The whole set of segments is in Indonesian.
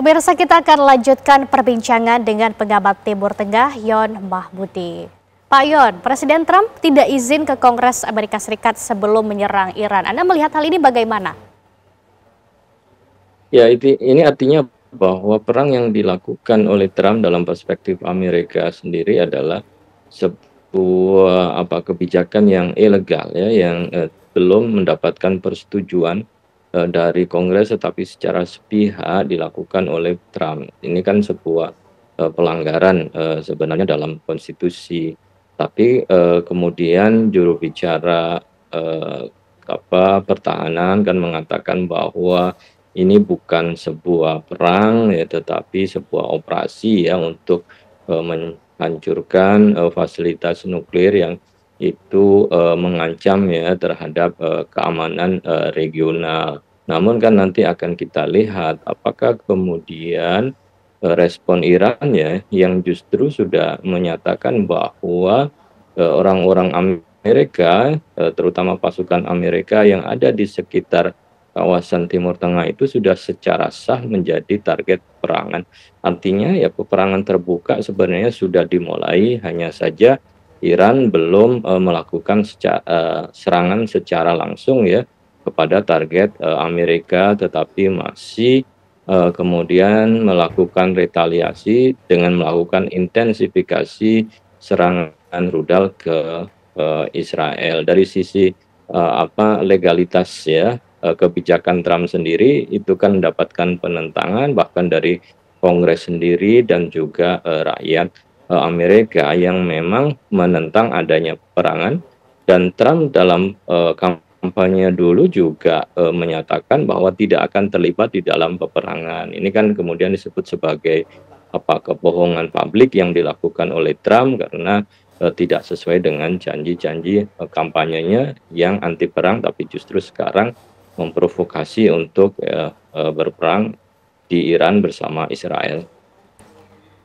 Pemirsa, kita akan lanjutkan perbincangan dengan pengamat Timur Tengah Yon Mahmudi. Pak Yon, Presiden Trump tidak izin ke Kongres Amerika Serikat sebelum menyerang Iran. Anda melihat hal ini bagaimana? Ya, ini artinya bahwa perang yang dilakukan oleh Trump dalam perspektif Amerika sendiri adalah sebuah kebijakan yang ilegal ya, yang belum mendapatkan persetujuan dari Kongres, tetapi secara sepihak dilakukan oleh Trump. Ini kan sebuah pelanggaran sebenarnya dalam konstitusi. Tapi kemudian juru bicara eh, pertahanan kan mengatakan bahwa ini bukan sebuah perang ya, tetapi sebuah operasi ya untuk menghancurkan fasilitas nuklir yang itu mengancam ya terhadap keamanan regional. Namun kan nanti akan kita lihat apakah kemudian respon Iran ya yang justru sudah menyatakan bahwa orang-orang Amerika, terutama pasukan Amerika yang ada di sekitar kawasan Timur Tengah itu sudah secara sah menjadi target peperangan. Artinya ya peperangan terbuka sebenarnya sudah dimulai, hanya saja Iran belum melakukan serangan secara langsung ya kepada target Amerika, tetapi masih kemudian melakukan retaliasi dengan melakukan intensifikasi serangan rudal ke Israel. Dari sisi legalitas ya, kebijakan Trump sendiri itu kan mendapatkan penentangan bahkan dari Kongres sendiri dan juga rakyat Amerika yang memang menentang adanya peperangan. Dan Trump dalam kampanye dulu juga menyatakan bahwa tidak akan terlibat di dalam peperangan. Ini kan kemudian disebut sebagai kebohongan publik yang dilakukan oleh Trump karena tidak sesuai dengan janji-janji kampanyenya yang anti perang, tapi justru sekarang memprovokasi untuk berperang di Iran bersama Israel.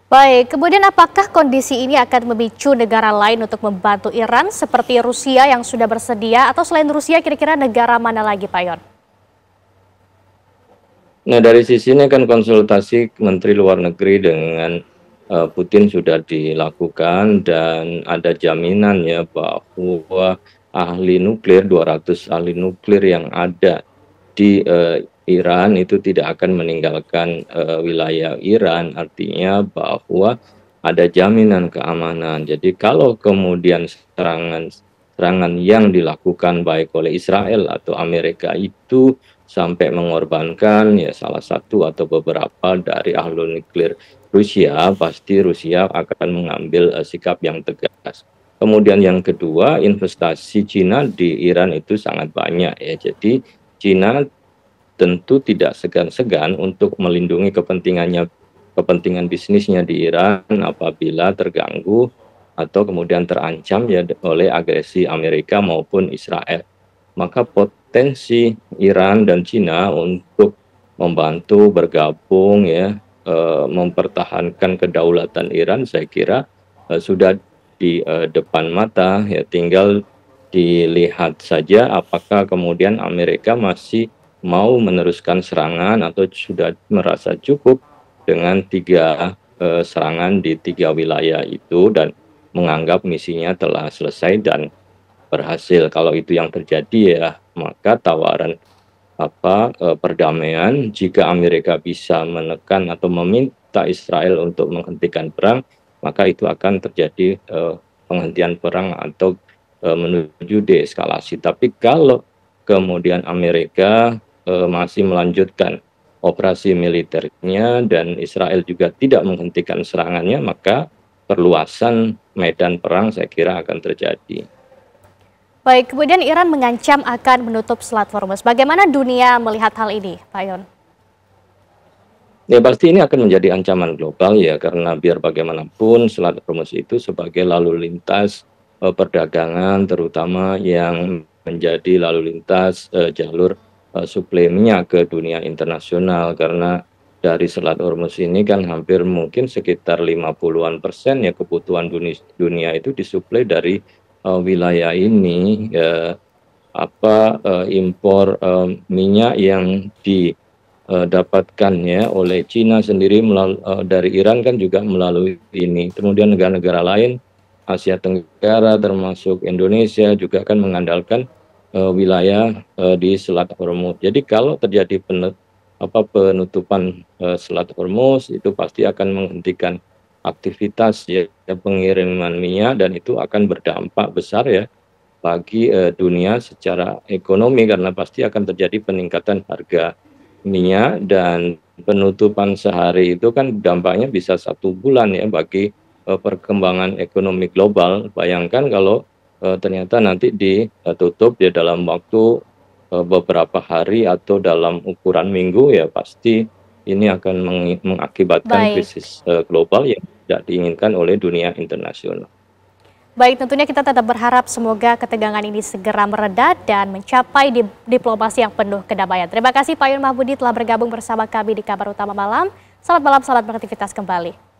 Baik, kemudian apakah kondisi ini akan memicu negara lain untuk membantu Iran seperti Rusia yang sudah bersedia, atau selain Rusia kira-kira negara mana lagi, Pak Yon? Nah, dari sisi ini kan konsultasi Menteri Luar Negeri dengan Putin sudah dilakukan dan ada jaminan ya bahwa ahli nuklir, 200 ahli nuklir yang ada di Iran itu tidak akan meninggalkan wilayah Iran. Artinya bahwa ada jaminan keamanan. Jadi kalau kemudian serangan yang dilakukan baik oleh Israel atau Amerika itu sampai mengorbankan ya salah satu atau beberapa dari ahli nuklir Rusia, pasti Rusia akan mengambil sikap yang tegas. Kemudian yang kedua, investasi Cina di Iran itu sangat banyak ya. Jadi Cina tentu tidak segan-segan untuk melindungi kepentingan bisnisnya di Iran apabila terganggu atau kemudian terancam ya oleh agresi Amerika maupun Israel. Maka potensi Iran dan Cina untuk membantu bergabung ya mempertahankan kedaulatan Iran, saya kira sudah di depan mata ya, tinggal dilihat saja apakah kemudian Amerika masih mau meneruskan serangan atau sudah merasa cukup dengan 3 serangan di 3 wilayah itu dan menganggap misinya telah selesai dan berhasil. Kalau itu yang terjadi ya, maka tawaran perdamaian jika Amerika bisa menekan atau meminta Israel untuk menghentikan perang, maka itu akan terjadi penghentian perang atau menuju deeskalasi. Tapi kalau kemudian Amerika masih melanjutkan operasi militernya dan Israel juga tidak menghentikan serangannya, maka perluasan medan perang saya kira akan terjadi. Baik, kemudian Iran mengancam akan menutup Selat Hormuz. Bagaimana dunia melihat hal ini, Pak Yon? Ya pasti ini akan menjadi ancaman global ya, karena biar bagaimanapun Selat Hormuz itu sebagai lalu lintas perdagangan, terutama yang menjadi lalu lintas jalur suplai minyak ke dunia internasional. Karena dari Selat Hormuz ini kan hampir mungkin sekitar 50-an% ya kebutuhan dunia itu disuplai dari wilayah ini. Impor minyak yang dapatkan ya oleh Cina sendiri dari Iran kan juga melalui ini. Kemudian negara-negara lain Asia Tenggara termasuk Indonesia juga kan mengandalkan wilayah di Selat Hormuz. Jadi kalau terjadi penutupan Selat Hormuz itu pasti akan menghentikan aktivitas ya pengiriman minyak, dan itu akan berdampak besar ya bagi dunia secara ekonomi, karena pasti akan terjadi peningkatan harga minyak, dan penutupan sehari itu kan dampaknya bisa 1 bulan ya bagi perkembangan ekonomi global. Bayangkan kalau ternyata nanti ditutup ya dalam waktu beberapa hari atau dalam ukuran minggu, ya pasti ini akan mengakibatkan Baik. krisis global yang tidak diinginkan oleh dunia internasional. Baik, tentunya kita tetap berharap semoga ketegangan ini segera mereda dan mencapai diplomasi yang penuh kedamaian. Terima kasih Pak Yon Mahbudi telah bergabung bersama kami di Kabar Utama Malam. Selamat malam, selamat beraktivitas kembali.